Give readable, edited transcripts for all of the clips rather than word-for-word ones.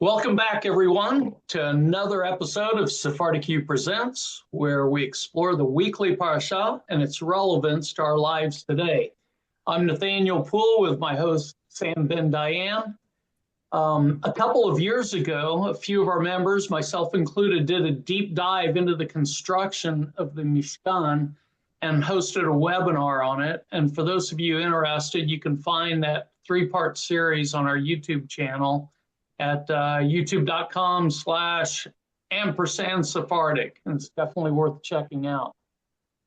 Welcome back, everyone, to another episode of Sephardic U Presents, where we explore the weekly parasha and its relevance to our lives today. I'm Nathaniel Poole with my host, Sam Bendayan. A couple of years ago, a few of our members, myself included, did a deep dive into the construction of the Mishkan and hosted a webinar on it. And for those of you interested, you can find that three-part series on our YouTube channel at youtube.com/Sephardic. And it's definitely worth checking out.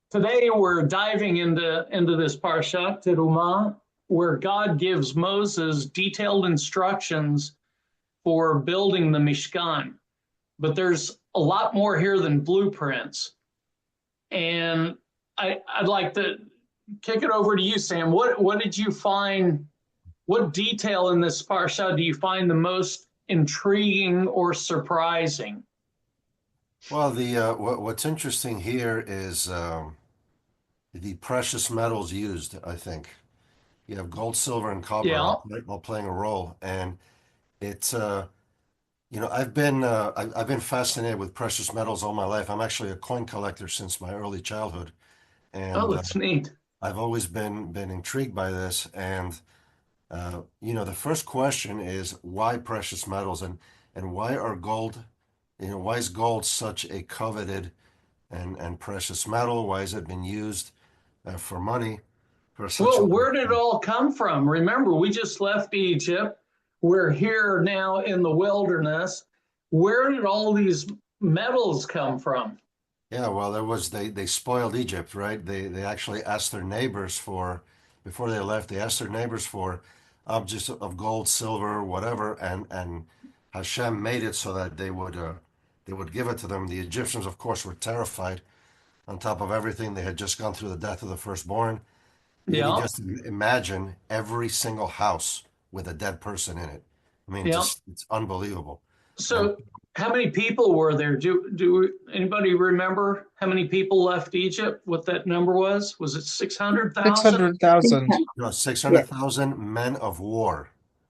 Today, we're diving into this Parashat Terumah, where God gives Moses detailed instructions for building the Mishkan. But there's a lot more here than blueprints. And I'd like to kick it over to you, Sam. What did you find? What detail in this parsha do you find the most intriguing or surprising? Well, what's interesting here is the precious metals used. I think you have gold, silver, and copper all playing a role, and it's I've been fascinated with precious metals all my life. I'm actually a coin collector since my early childhood, and that's neat. I've always been intrigued by this. And the first question is why precious metals and why are gold, why is gold such a coveted and precious metal? Why has it been used for money? Well, where did it all come from? Remember, we just left Egypt. We're here now in the wilderness. Where did all these metals come from? Yeah, well, they spoiled Egypt, right? They actually asked their neighbors before they left, they asked their neighbors for objects of gold, silver, whatever, and Hashem made it so that they would give it to them. The Egyptians, of course, were terrified. On top of everything, they had just gone through the death of the firstborn. You can just imagine every single house with a dead person in it. I mean, it's unbelievable. So, how many people were there? Do anybody remember how many people left Egypt? What that number was? Was it 600,000? 600,000. No, 600,000 men of war.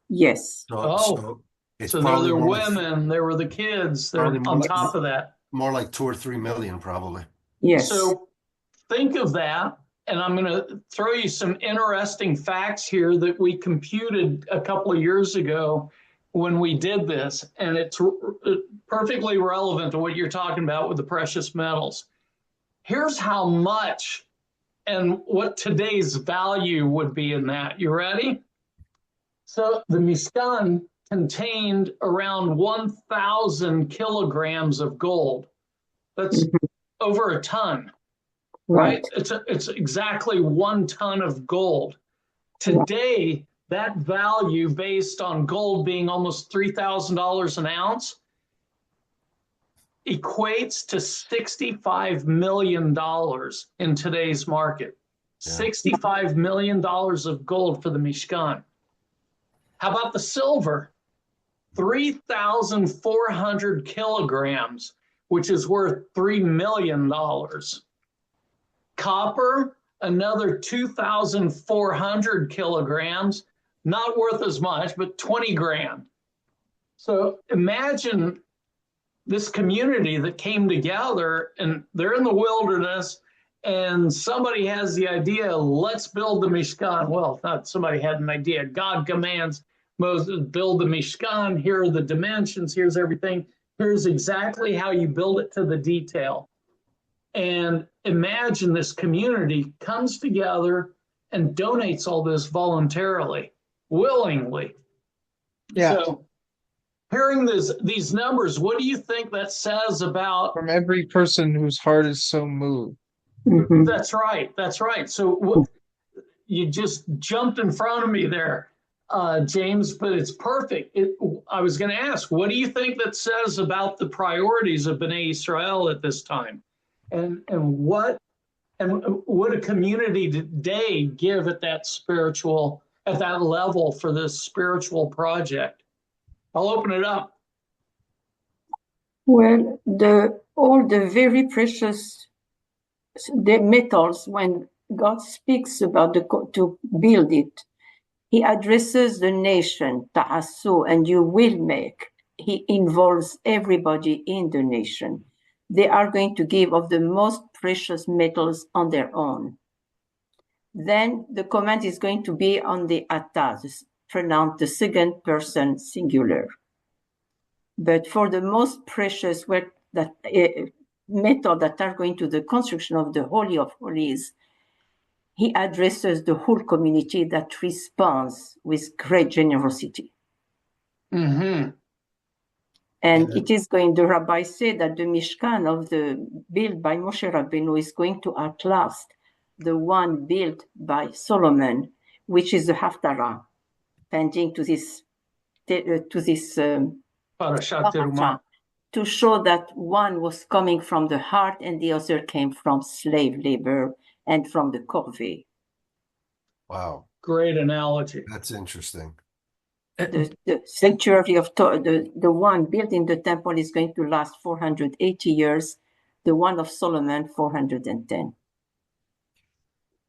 Yes. So there were the women, there were the kids. They're on top of that. More like 2 or 3 million, probably. Yes. So think of that. And I'm going to throw you some interesting facts here that we computed a couple of years ago when we did this. And it's perfectly relevant to what you're talking about with the precious metals. Here's how much and what today's value would be in that. You ready? So the Mishkan contained around 1,000 kilograms of gold. That's over a ton. Right? It's exactly 1 ton of gold. Today, that value based on gold being almost $3,000 an ounce equates to $65 million in today's market. Yeah. $65 million of gold for the Mishkan. How about the silver? 3,400 kilograms, which is worth $3 million. Copper, another 2,400 kilograms, not worth as much, but 20 grand. So imagine this community that came together and they're in the wilderness and somebody has the idea, let's build the Mishkan. Well, not somebody had an idea. God commands Moses, build the Mishkan. Here are the dimensions. Here's everything. Here's exactly how you build it to the detail. And imagine this community comes together and donates all this voluntarily, willingly. Yeah. So hearing these numbers, what do you think that says about... From every person whose heart is so moved. Mm-hmm. That's right. That's right. So you just jumped in front of me there, James, but it's perfect. I was going to ask, what do you think that says about the priorities of Bnei Yisrael at this time? And what would a community today give at that level for this spiritual project? I'll open it up. Well, all the very precious metals, when God speaks about to build it, He addresses the nation, ta'asu, and you will make. he involves everybody in the nation. They are going to give of the most precious metals on their own. Then the command is going to be on the ataz, pronounced the second person singular. But for the most precious metal that are going to the construction of the Holy of Holies, he addresses the whole community that responds with great generosity. Mm-hmm. And it is going, the rabbi said that the Mishkan built by Moshe Rabbeinu is going to outlast the one built by Solomon, which is the Haftarah, pending to this Parashat Terumah. To show that one was coming from the heart and the other came from slave labor and from the corvée. Wow. Great analogy. That's interesting. The sanctuary of the one built in the temple is going to last 480 years. The one of Solomon, 410.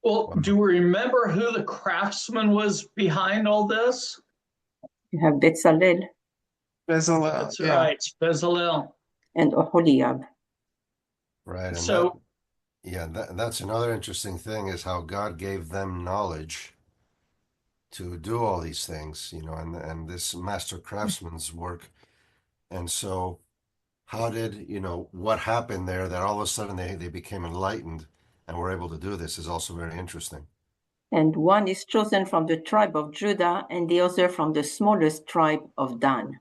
Well, do we remember who the craftsman was behind all this? You have Bezalel. Bezalel, That's right, Bezalel. And Oholiab. Right. And so, that's another interesting thing is how God gave them knowledge to do all these things, and this master craftsman's work. And so how did, what happened there that all of a sudden they became enlightened and were able to do this is also very interesting. And one is chosen from the tribe of Judah and the other from the smallest tribe of Dan.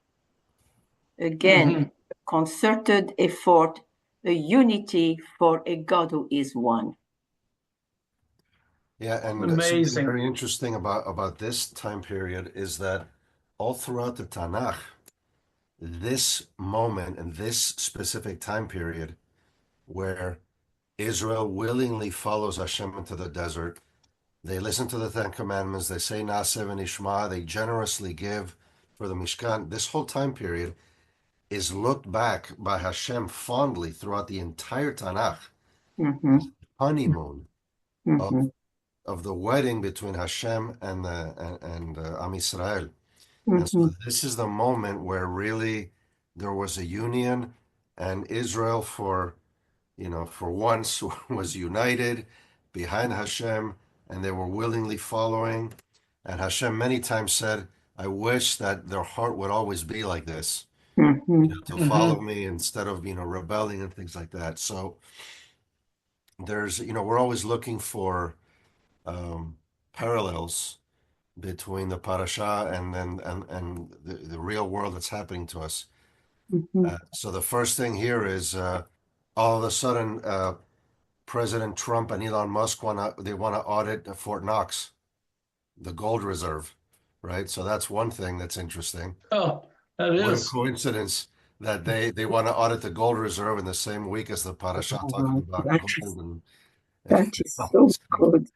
Again, a concerted effort, a unity for a God who is one. Yeah, and amazing. something very interesting about this time period is that all throughout the Tanakh, this moment and this specific time period where Israel willingly follows Hashem into the desert, they listen to the Ten Commandments, they say Naaseh v'nishma, they generously give for the Mishkan. This whole time period is looked back by Hashem fondly throughout the entire Tanakh. Honeymoon of the wedding between Hashem and Am Yisrael. And so this is the moment where really there was a union, and Israel for once was united behind Hashem, and they were willingly following. And Hashem many times said, I wish that their heart would always be like this, to follow me instead of, rebelling and things like that. So there's, we're always looking for parallels between the parasha and the real world that's happening to us. So the first thing here is all of a sudden President Trump and Elon Musk want to audit Fort Knox, the gold reserve, right? So that's one thing that's interesting. Oh, that is. What a coincidence that they want to audit the gold reserve in the same week as the parasha talking about gold. That is so good.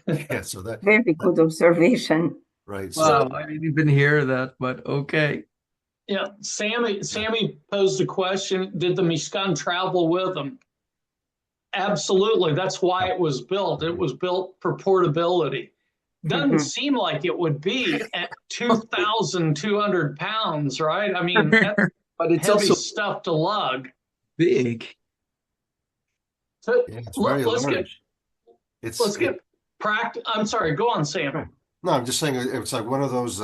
Yeah, so that very good observation. Right. Wow, I didn't even hear that, but okay. Yeah, Sammy posed a question: did the Mishkan travel with them? Absolutely. That's why it was built. It was built for portability. Doesn't seem like it would be at 2,200 pounds, right? I mean, that's but it's heavy also stuff to lug. big. So Yeah, it's very large. Let's get practice. I'm sorry. Go on, Sam. No, I'm just saying it's like one of those.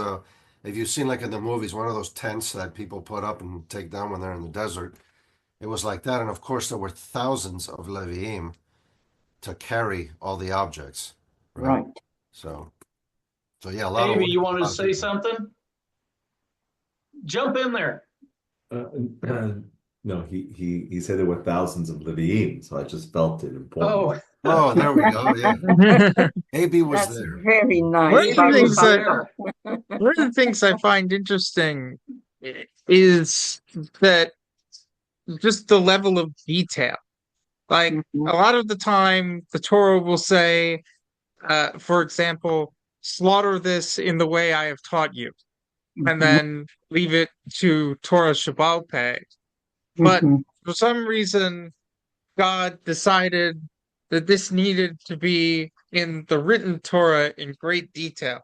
If you've seen like in the movies, one of those tents that people put up and take down when they're in the desert. It was like that, and of course there were thousands of Leviim to carry all the objects. Right. So yeah, a lot Amy, of. you wanted to say something? Jump in there. No, he said there were thousands of Leviim, so I just felt it important. Oh, there we go. Yeah, AB was That's there. very nice. One of the things I find interesting is that just the level of detail. Like a lot of the time, the Torah will say, for example, slaughter this in the way I have taught you, and then leave it to Torah Shabbal Peh. But for some reason, God decided that this needed to be in the written Torah in great detail.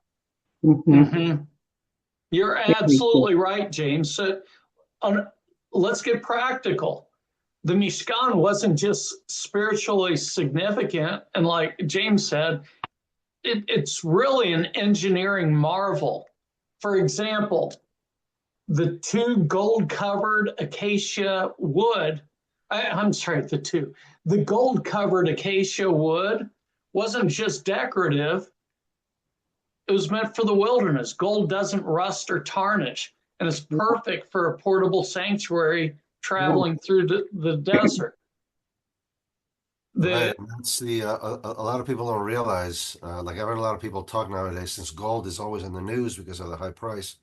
You're absolutely right, James. So, let's get practical. The Mishkan wasn't just spiritually significant, and like James said, it's really an engineering marvel. For example, the two gold-covered acacia wood, the gold-covered acacia wood wasn't just decorative, it was meant for the wilderness. Gold doesn't rust or tarnish, and it's perfect for a portable sanctuary traveling through the desert. Right, and that's a lot of people don't realize, like I've heard a lot of people talk nowadays, since gold is always in the news because of the high price.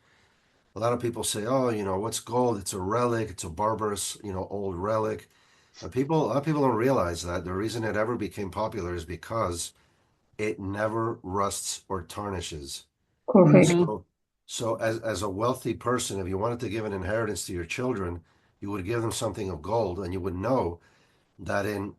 A lot of people say, oh, what's gold? It's a relic, it's a barbarous, old relic. A lot of people don't realize that the reason it ever became popular is because it never rusts or tarnishes. Correct. So as a wealthy person, if you wanted to give an inheritance to your children, you would give them something of gold, and you would know that in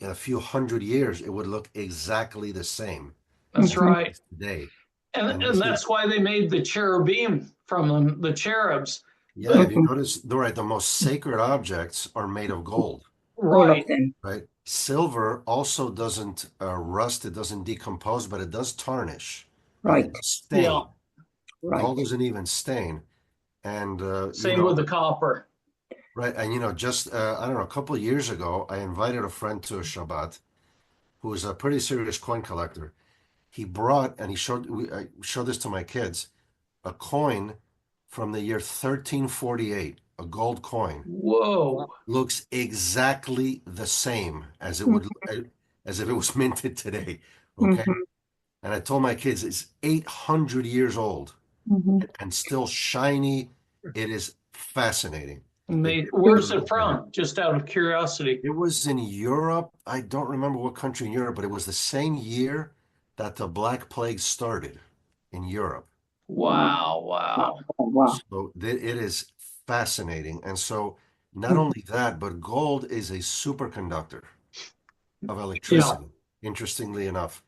a few hundred years, it would look exactly the same That's right. Today. And that's why they made the cherubim from them, the cherubs. Yeah, if you notice, the most sacred objects are made of gold. All of them. Right. Silver also doesn't rust, it doesn't decompose, but it does tarnish. Right. It does stain. Yeah. Right. Gold doesn't even stain. And same with the copper. Right. And just I don't know, a couple of years ago, I invited a friend to a Shabbat who is a pretty serious coin collector. He brought, and I showed this to my kids, a coin from the year 1348, a gold coin. Whoa. Looks exactly the same as it would, as if it was minted today. Okay. And I told my kids it's 800 years old and still shiny. It is fascinating. Where's it from? Just out of curiosity. It was in Europe. I don't remember what country in Europe, but it was the same year that the Black Plague started in Europe. Wow. So it is fascinating. And so not only that, but gold is a superconductor of electricity, interestingly enough.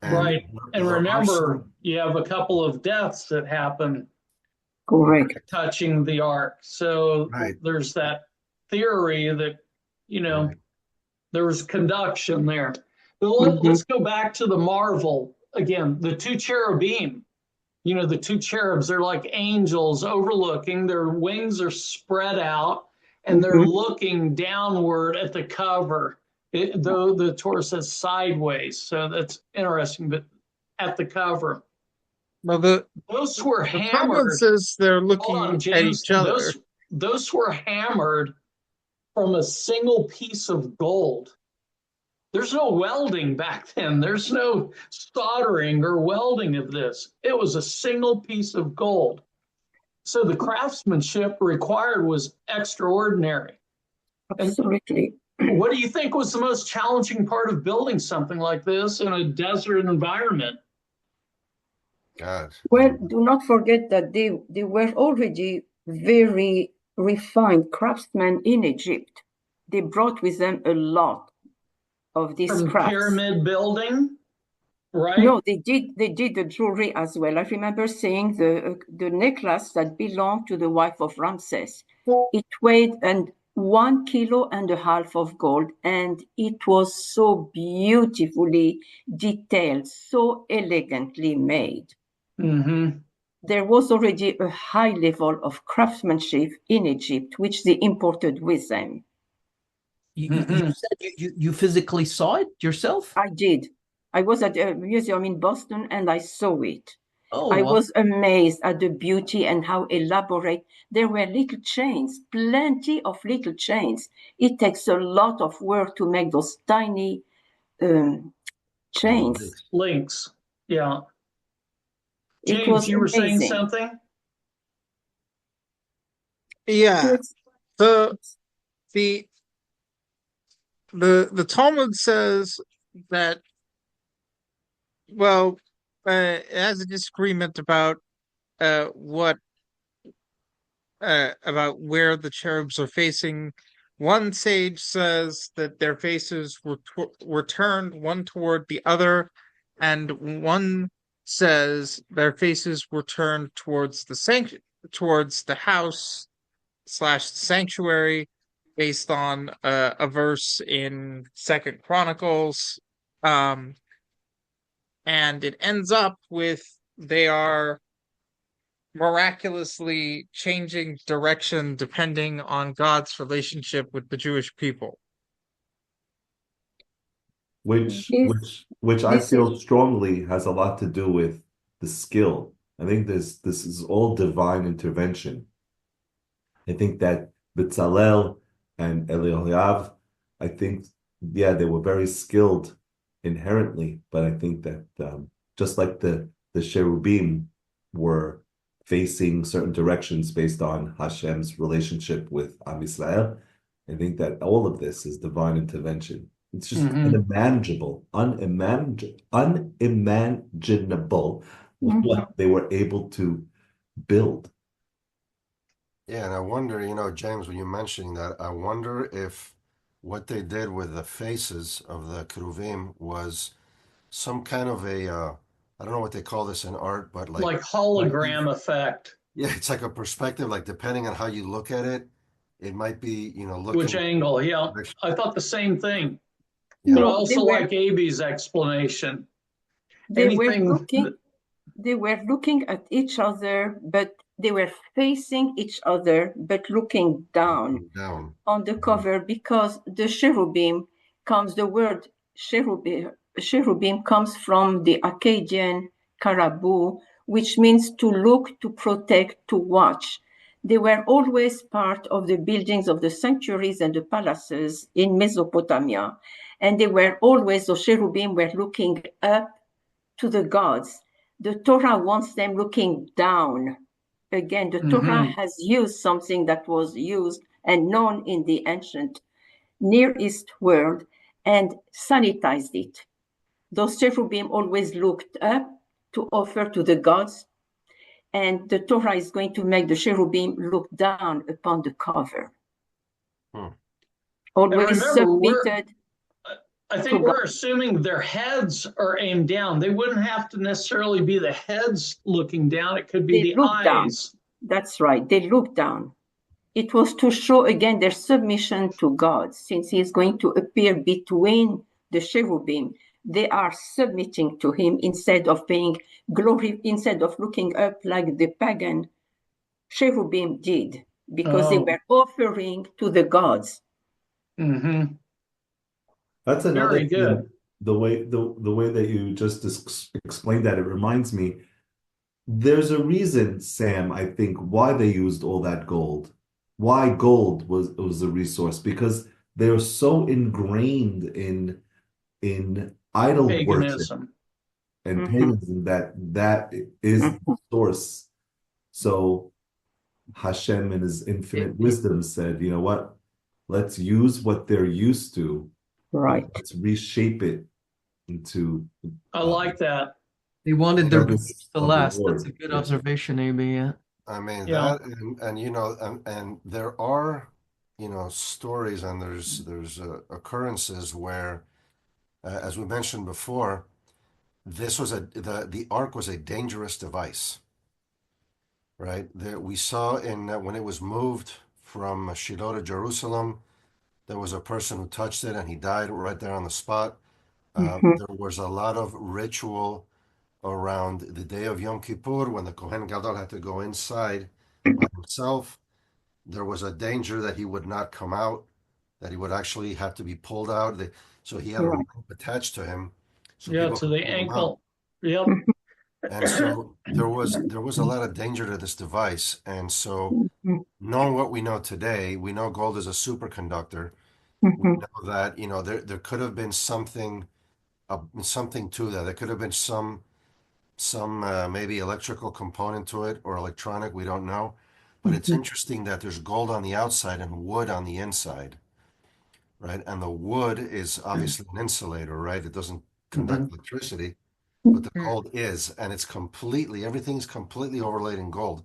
And remember, you have a couple of deaths that happen touching the ark. So there's that theory that, there was conduction there. But let's go back to the marvel again. The two cherubim, the two cherubs, they're like angels overlooking. Their wings are spread out and they're looking downward at the cover. Though the Torah says sideways, so that's interesting, but at the cover. Well, those were hammered. Talmud says they're looking at each other. Those were hammered from a single piece of gold. There's no welding back then. There's no soldering or welding of this. It was a single piece of gold. So the craftsmanship required was extraordinary. Absolutely. What do you think was the most challenging part of building something like this in a desert environment? God. Well, do not forget that they were already very refined craftsmen in Egypt. They brought with them a lot of these crafts. Pyramid building, right? No, they did the jewelry as well. I remember seeing the necklace that belonged to the wife of Ramses. It weighed 1.5 kilos of gold, and it was so beautifully detailed, so elegantly made. There was already a high level of craftsmanship in Egypt, which they imported with them. You said you physically saw it yourself? I did. I was at a museum in Boston and I saw it. Oh, I was amazed at the beauty and how elaborate. There were little chains, plenty of little chains. It takes a lot of work to make those tiny chains. Links, yeah. It James, was you were amazing. saying something? Yeah. The Talmud says that, well, it has a disagreement about about where the cherubs are facing. One sage says that their faces were turned one toward the other, and one says their faces were turned towards the house, slash sanctuary based on a verse in Second Chronicles. And it ends up with they are miraculously changing direction depending on God's relationship with the Jewish people. Which I This is feel strongly has a lot to do with the skill. I think this is all divine intervention. I think that Bezalel and Eliyahu, I think, yeah, they were very skilled inherently, but I think that just like the cherubim were facing certain directions based on Hashem's relationship with Am Yisrael, I think that all of this is divine intervention. It's just unimaginable what they were able to build. Yeah, and I wonder, James, when you're mentioning that, I wonder if what they did with the faces of the keruvim was some kind of I don't know what they call this in art, but like hologram effect. Yeah, it's like a perspective, like depending on how you look at it, it might be, looking. Which angle? Yeah, I thought the same thing. Yeah. But also like Abe's explanation. They were looking at each other, but they were facing each other, but looking down on the cover, because the cherubim the word cherubim comes from the Akkadian carabou, which means to look, to protect, to watch. They were always part of the buildings of the sanctuaries and the palaces in Mesopotamia. And the cherubim were looking up to the gods. The Torah wants them looking down. Again, the Torah has used something that was used and known in the ancient Near East world and sanitized it. Those cherubim always looked up to offer to the gods, and the Torah is going to make the cherubim look down upon the cover. Always submitted. I think we're assuming their heads are aimed down. They wouldn't have to necessarily be the heads looking down. It could be the eyes. Down. That's right. They look down. It was to show again their submission to God, since he is going to appear between the cherubim. They are submitting to him instead of paying glory, instead of looking up like the pagan cherubim did, because they were offering to the gods. That's another thing. Good. The way that you just explained that, it reminds me, there's a reason, Sam, I think, why they used all that gold. Why gold was a resource, because they're so ingrained in idol paganism. worship and paganism that is the source. So Hashem in his infinite wisdom said, you know what? Let's use what they're used to. Right. Let's reshape it into. I like that. They wanted their beliefs to last. That's a good observation, Amy. Yeah. I mean, that, and there are, stories, and there's occurrences where, as we mentioned before, this was the ark was a dangerous device, right? We saw when it was moved from Shiloh to Jerusalem, there was a person who touched it and he died right there on the spot. There was a lot of ritual around the day of Yom Kippur when the Kohen Gadol had to go inside by himself. There was a danger that he would not come out, that he would actually have to be pulled out. So he had a rope attached to him. So to the ankle. Yep. And so there was a lot of danger to this device. And so knowing what we know today, we know gold is a superconductor. We know that, there could have been something to that. There could have been some maybe electrical component to it or electronic, we don't know. But it's interesting that there's gold on the outside and wood on the inside, right? And the wood is obviously an insulator, right? It doesn't conduct electricity, but the gold is, and everything's completely overlaid in gold.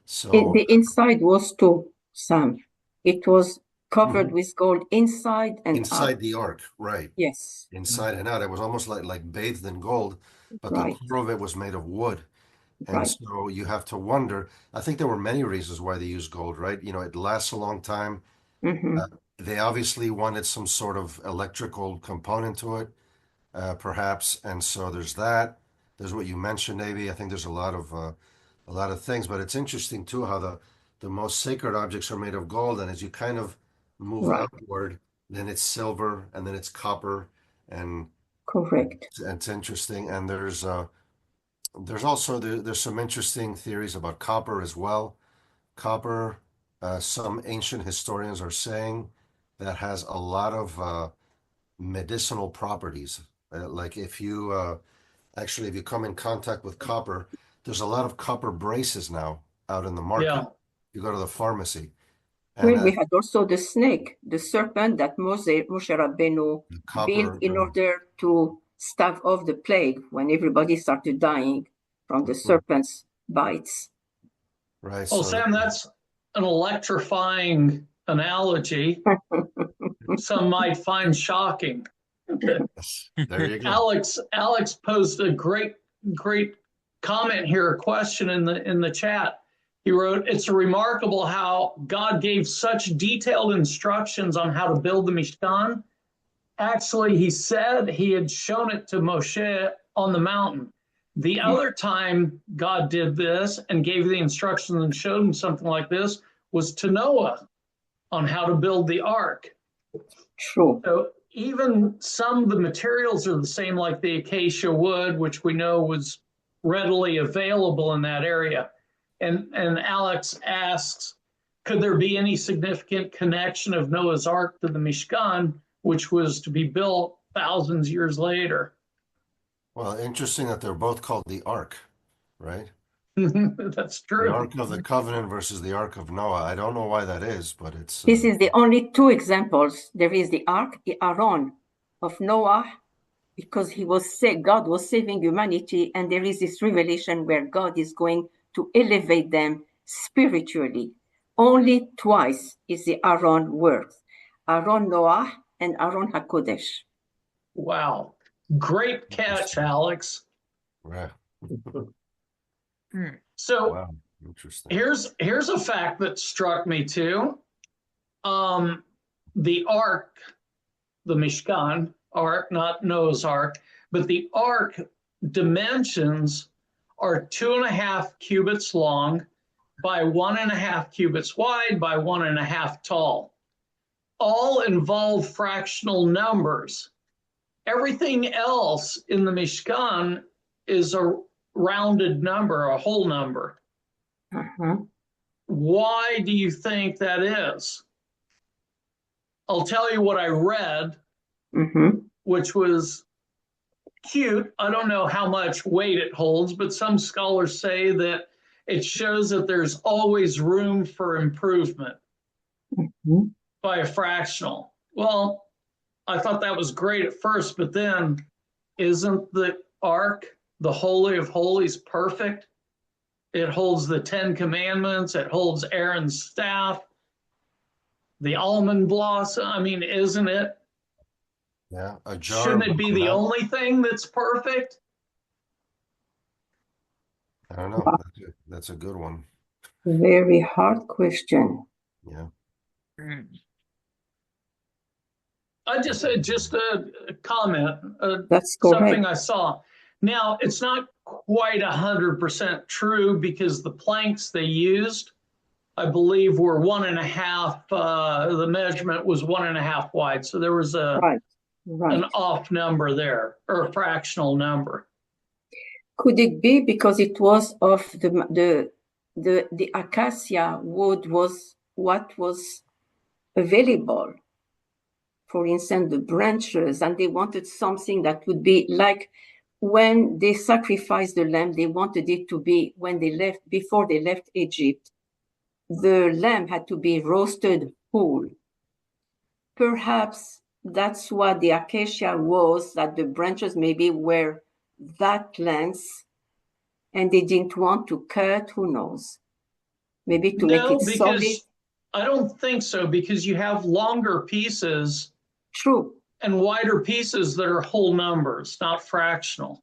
So the inside was too, Sam. It was covered with gold inside and inside out. the ark, right? Yes. Inside and out. It was almost like bathed in gold, but the core of it was made of wood. And Right. so you have to wonder. I think there were many reasons why they used gold, right? You know, it lasts a long time. Mm-hmm. They obviously wanted some sort of electrical component to it, perhaps. And so there's that. There's what you mentioned, Navy. I think there's a lot of things, but it's interesting too how the most sacred objects are made of gold, and as you kind of move Right. outward, then it's silver, and then it's copper, and Correct. it's interesting. And there's also there's some interesting theories about copper as well. Copper, some ancient historians are saying that has a lot of medicinal properties. Like if you actually if you come in contact with copper, there's a lot of copper braces now out in the market. Yeah. You go to the pharmacy, and Well, we had also the snake, the serpent that Moshe Rabbeinu built copper, in order to stave off the plague when everybody started dying from the serpent's bites. right? Well, So Sam, that's an electrifying analogy. Some might find shocking. there you go. Alex posed a great comment here, a question in the chat. He wrote, "It's remarkable how God gave such detailed instructions on how to build the Mishkan. Actually, he said he had shown it to Moshe on the mountain. The other time God did this and gave the instructions and showed him something like this was to Noah on how to build the ark." True. So even some of the materials are the same, like the acacia wood, which we know was readily available in that area. And Alex asks, could there be any significant connection of Noah's Ark to the Mishkan, which was to be built thousands of years later? Well, interesting that they're both called the Ark, right? That's The true. Ark of the Covenant versus the Ark of Noah. I don't know why that is, but it's This is the only two examples. There is the ark, the Aaron of Noah, because God was saving humanity, and there is this revelation where God is going to elevate them spiritually. Only twice is the Aaron word: Aaron Noah and Aaron HaKodesh. Wow. Great catch, Alex. yeah. So Wow, interesting. here's a fact that struck me too. The ark, the Mishkan ark, not Noah's Ark, but the ark dimensions are 2.5 cubits long by 1.5 cubits wide by 1.5 tall. All involve fractional numbers. Everything else in the Mishkan is a rounded number, a whole number. Uh-huh. Why do you think that is? I'll tell you what I read, which was cute. I don't know how much weight it holds, but some scholars say that it shows that there's always room for improvement by a fractional. Well, I thought that was great at first, but then isn't the ark, the Holy of Holies, perfect? It holds the 10 Commandments. It holds Aaron's staff, the almond blossom. I mean, isn't it? Yeah, a jar. Shouldn't it be the only thing that's perfect? I don't know. That's a good one. Very hard question. Yeah. I just a comment. That's something correct. I saw. Now, it's not quite 100% true because the planks they used, I believe, were 1.5. The measurement was 1.5 wide, so there was Right. an off number there, or a fractional number. Could it be because it was of the acacia wood was what was available? For instance, the branches, and they wanted something that would be like when they sacrificed the lamb, they wanted it to be when they left, before they left Egypt, the lamb had to be roasted whole. Perhaps that's what the acacia was, that the branches maybe were that length, and they didn't want to cut, who knows? Maybe to make it solid. I don't think so, because you have longer pieces. True. And wider pieces that are whole numbers, not fractional.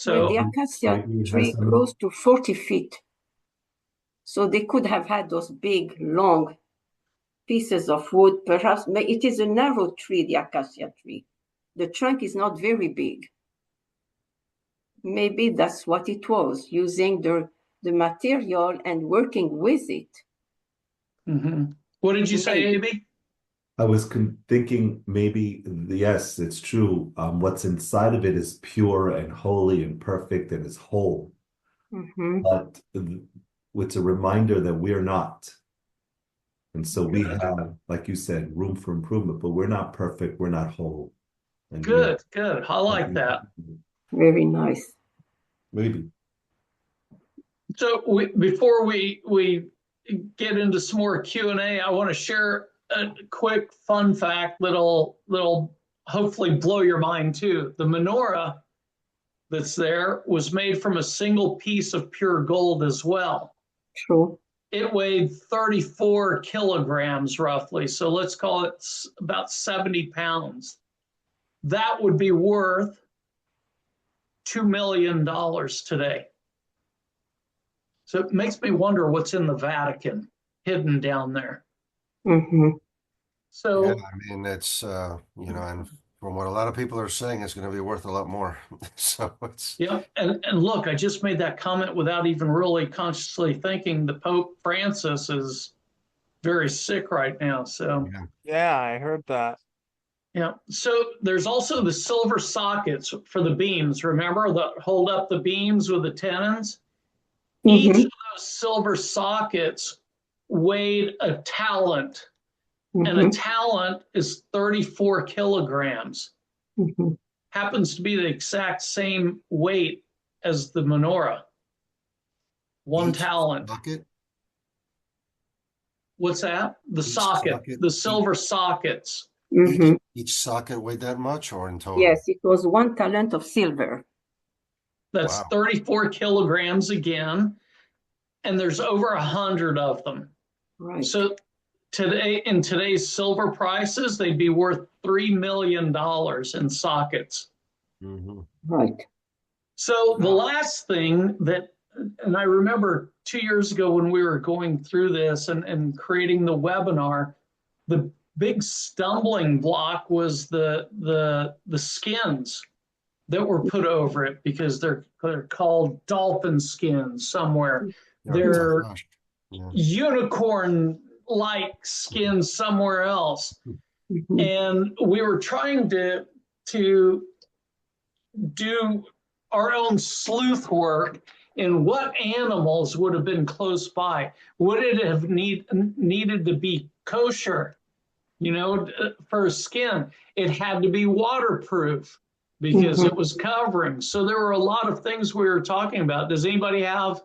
Well, So the acacia Maybe it has tree some- grows to 40 feet. So they could have had those big, long pieces of wood. Perhaps it is a narrow tree, the acacia tree. The trunk is not very big. Maybe that's what it was, using the material and working with it. What did you say, Maybe. AB? I was thinking maybe, yes, it's true. What's inside of it is pure and holy and perfect and is whole. But it's a reminder that we're not. And so we have, like you said, room for improvement, but we're not perfect. We're not whole. And Good. I like that. Very nice. Maybe. So before we get into some more Q&A, I want to share a quick fun fact that'll hopefully blow your mind too. The menorah that's there was made from a single piece of pure gold as well. True. It weighed 34 kilograms roughly, so let's call it about 70 pounds. That would be worth $2 million today. So it makes me wonder what's in the Vatican hidden down there. So Yeah, I mean, it's, and from what a lot of people are saying, it's going to be worth a lot more. So it's. yeah, and look, I just made that comment without even really consciously thinking. The Pope Francis is very sick right now. So Yeah, I heard that. yeah. So there's also the silver sockets for the beams. Remember that hold up the beams with the tenons? Each of those silver sockets weighed a talent, and a talent is 34 kilograms. Happens to be the exact same weight as the menorah. One Each talent. socket? What's that? The Each socket, socket, the silver sockets. Each socket weighed that much, or in total? Yes, it was 1 talent of silver. That's 34 kilograms again, and there's over 100 of them. Right. So today, in today's silver prices, they'd be worth $3 million in sockets. Right. So the last thing that, and I remember 2 years ago when we were going through this and creating the webinar, the big stumbling block was the skins that were put over it, because they're called dolphin skins somewhere. They're unicorn-like skins somewhere else. And we were trying to do our own sleuth work in what animals would have been close by. Would it have needed to be kosher, for skin? It had to be waterproof because it was covering. So there were a lot of things we were talking about. Does anybody have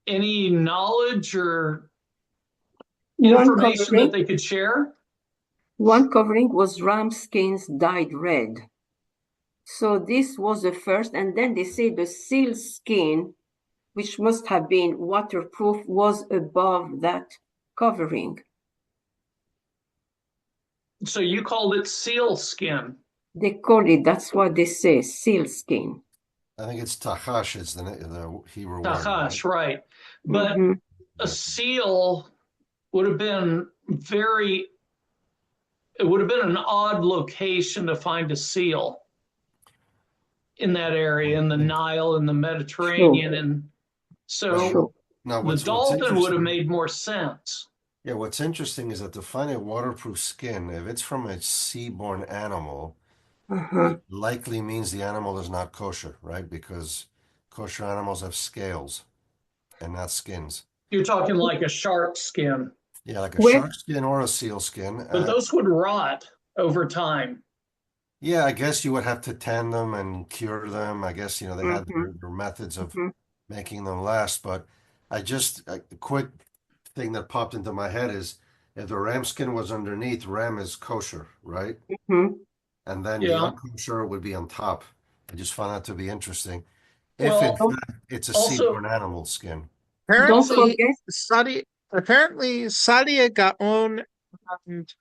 any knowledge or information that they could share? One covering was ram skins dyed red. So this was the first, and then they say the seal skin, which must have been waterproof, was above that covering. So you called it seal skin? They call it, that's what they say, seal skin. I think it's tachash is the Hebrew word. Tachash, right. But a seal would have been it would have been an odd location to find a seal in that area, in the Nile, in the Mediterranean. And so the dolphin would have made more sense. Yeah, what's interesting is that to find a waterproof skin, if it's from a seaborne animal, it likely means the animal is not kosher, right? Because kosher animals have scales and not skins. You're talking like a shark skin. Yeah, like a shark skin or a seal skin. But those would rot over time. Yeah, I guess you would have to tan them and cure them. I guess, they had their methods of making them last. But a quick thing that popped into my head is, if the ram skin was underneath, ram is kosher, right? And then the unkosher would be on top. I just found that to be interesting. If in fact it's a seaborne animal skin. Apparently, Sadia Gaon and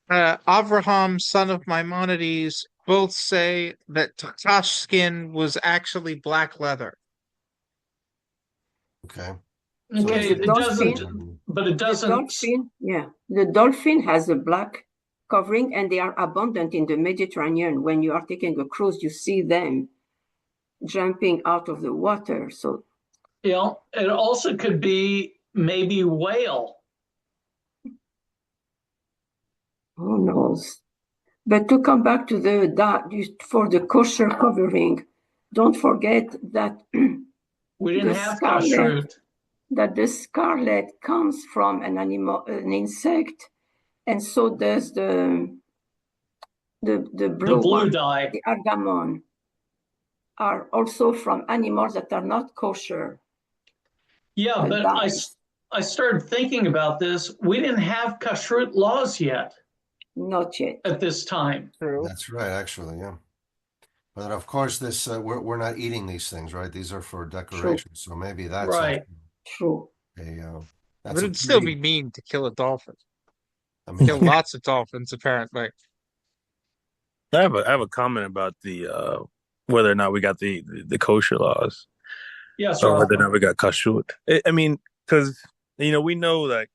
Avraham, son of Maimonides, both say that Takash skin was actually black leather. Okay. Okay, the it doesn't, but it The doesn't. dolphin, the dolphin has a black covering, and they are abundant in the Mediterranean. When you are taking a cruise, you see them jumping out of the water. So, It also could be maybe whale. who knows? But to come back to for the kosher covering, don't forget that We didn't the have scarlet, kashrut. that the scarlet comes from an insect, and so does the blue blue one, dye. the argamon, are also from animals that are not kosher. Yeah, but I started thinking about this. We didn't have kashrut laws yet Not yet. at this time. True. That's right, actually, yeah. But of course, this we're not eating these things, right? These are for decoration, so maybe that's Right. True. But it'd still be mean to kill a dolphin. I mean, Kill lots of dolphins, apparently. I have a comment about the whether or not we got the kosher laws, Yes, or Rob. whether or not we got kashrut. I mean, because we know that,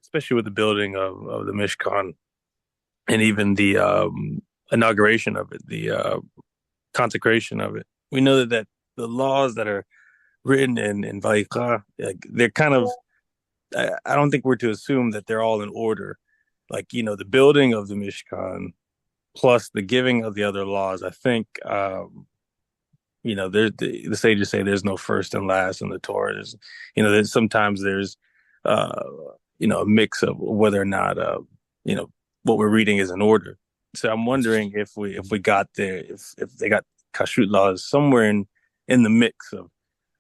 especially with the building of the Mishkan, and even the inauguration of it, the consecration of it, we know that the laws that are written in Vayikra, like, they're kind of, I don't think we're to assume that they're all in order. Like, the building of the Mishkan plus the giving of the other laws. I think, there's the sages say there's no first and last in the Torah. There's sometimes there's, a mix of whether or not, what we're reading is in order. So I'm wondering if we got there, if they got kashrut laws somewhere in the mix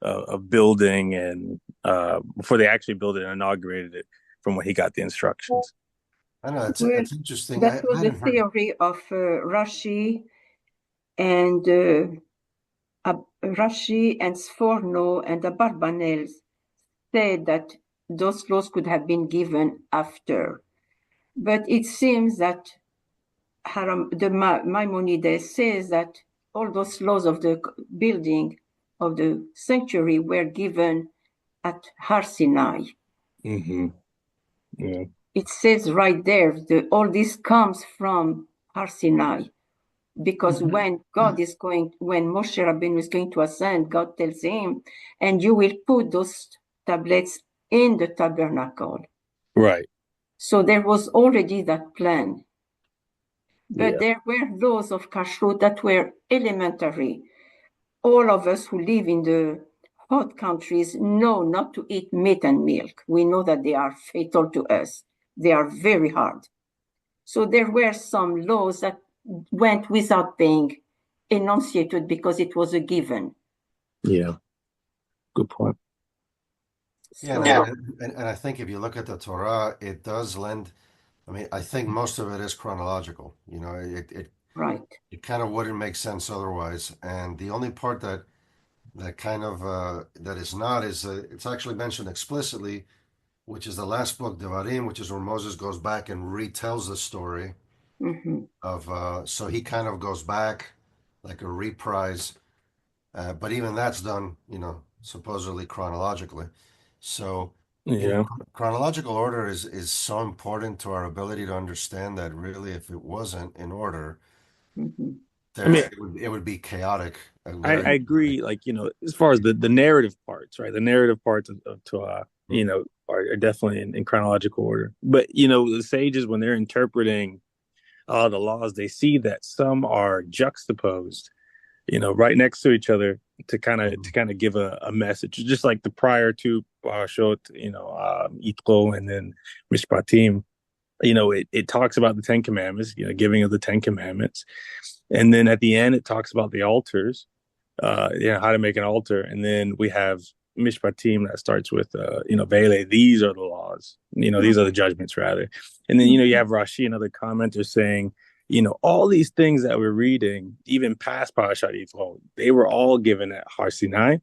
of building and before they actually built it and inaugurated it, from when he got the instructions. I know it's interesting. That was the theory of Rashi and Sforno and Abarbanel said that those laws could have been given after. But it seems that the Maimonides says that all those laws of the building of the sanctuary were given at Har Sinai. Mm-hmm. Yeah. It says right there, all this comes from Har Sinai, because when Moshe Rabbeinu is going to ascend, God tells him, and you will put those tablets in the tabernacle. Right. So there was already that plan. But Yeah. there were laws of kashrut that were elementary. All of us who live in the hot countries know not to eat meat and milk. We know that they are fatal to us. They are very hard. So there were some laws that went without being enunciated because it was a given. Yeah. Good point. Yeah, and I think if you look at the Torah, it does lend. I mean, I think most of it is chronological. Right. It kind of wouldn't make sense otherwise. And the only part that kind of that is not is it's actually mentioned explicitly, which is the last book, Devarim, which is where Moses goes back and retells the story of. So he kind of goes back like a reprise, but even that's done, supposedly chronologically. So chronological order is so important to our ability to understand that really, if it wasn't in order, it would be chaotic. I agree. Like, as far as the narrative parts, right? The narrative parts of Torah, are definitely in chronological order. But, the sages, when they're interpreting the laws, they see that some are juxtaposed, right next to each other to kind of give a message, just like the prior two Parashot, Yitro and then Mishpatim. It talks about the Ten Commandments, giving of the Ten Commandments, and then at the end it talks about the altars, how to make an altar, and then we have Mishpatim that starts with Vele. These are the laws, these are the judgments rather, and then you have Rashi, another commenter, saying, all these things that we're reading, even past Parashat Yitro, they were all given at Har Sinai,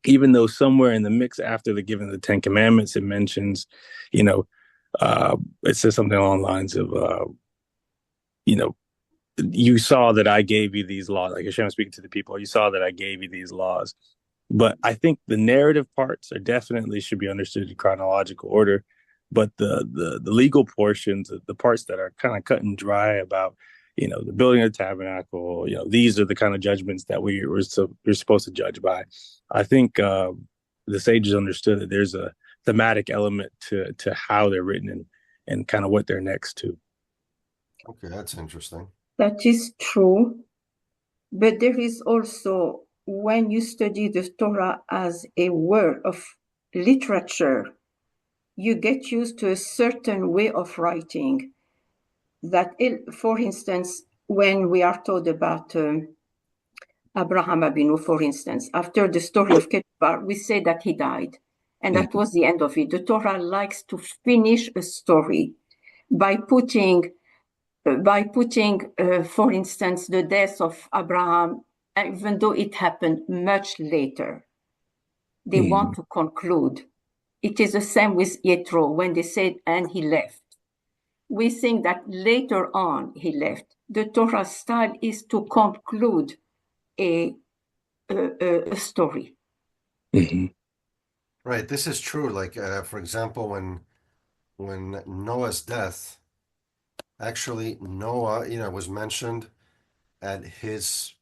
even though somewhere in the mix after the giving of the Ten Commandments, it mentions, it says something along the lines of, you saw that I gave you these laws. Like Hashem speaking to the people, you saw that I gave you these laws. But I think the narrative parts are definitely should be understood in chronological order. But the legal portions, the parts that are kind of cut and dry about, the building of the tabernacle, these are the kind of judgments that we're supposed to judge by. I think the sages understood that there's a thematic element to how they're written and kind of what they're next to. Okay, that's interesting. That is true. But there is also, when you study the Torah as a work of literature, you get used to a certain way of writing. That, for instance, when we are told about Abraham Avinu, for instance, after the story of Ketubah, we say that he died, and that was the end of it. The Torah likes to finish a story by putting, for instance, the death of Abraham, even though it happened much later. They want to conclude. It is the same with Yetro when they said, and he left. We think that later on he left. The Torah style is to conclude a story. Mm-hmm. Right, this is true. Like, for example, when Noah's death, actually Noah, was mentioned at his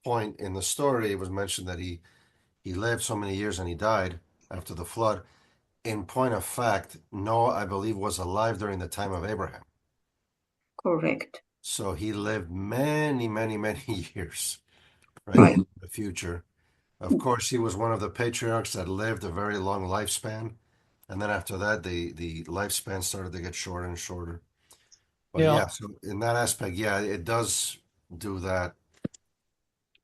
point in the story. It was mentioned that he lived so many years and he died after the flood. In point of fact, Noah, I believe, was alive during the time of Abraham. Correct. So he lived many, many, many years, right, in the future. Of course, he was one of the patriarchs that lived a very long lifespan. And then after that, the lifespan started to get shorter and shorter. But yeah, so in that aspect, yeah, it does do that.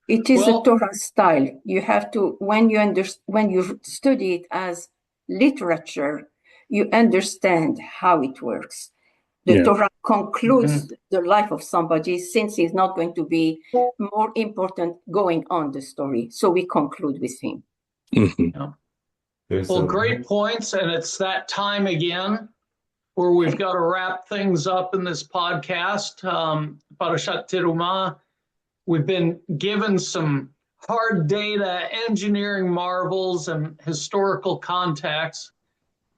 It is a Torah style. You have to, when you study it as literature, you understand how it works. The Torah concludes the life of somebody, since it's not going to be more important going on the story. So we conclude with him. Well, great points. And it's that time again where we've got to wrap things up in this podcast. Parashat Terumah. We've been given some hard data, engineering marvels, and historical context.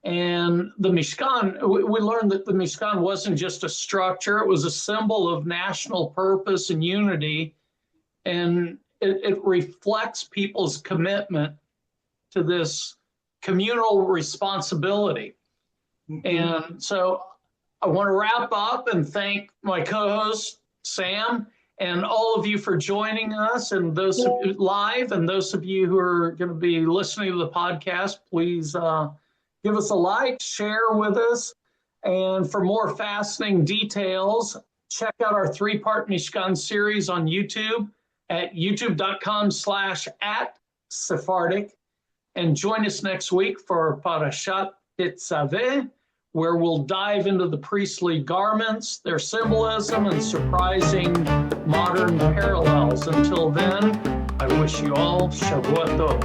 And the Mishkan, we learned that the Mishkan wasn't just a structure, it was a symbol of national purpose and unity. And it reflects people's commitment to this communal responsibility. And so I want to wrap up and thank my co-host, Sam, and all of you for joining us, and those live, and those of you who are going to be listening to the podcast, please give us a like, share with us. And for more fascinating details, check out our 3-part Mishkan series on YouTube at youtube.com/@Sephardic. And join us next week for Parashat Tetzaveh, where we'll dive into the priestly garments, their symbolism, and surprising modern parallels. Until then, I wish you all Shavua Tov.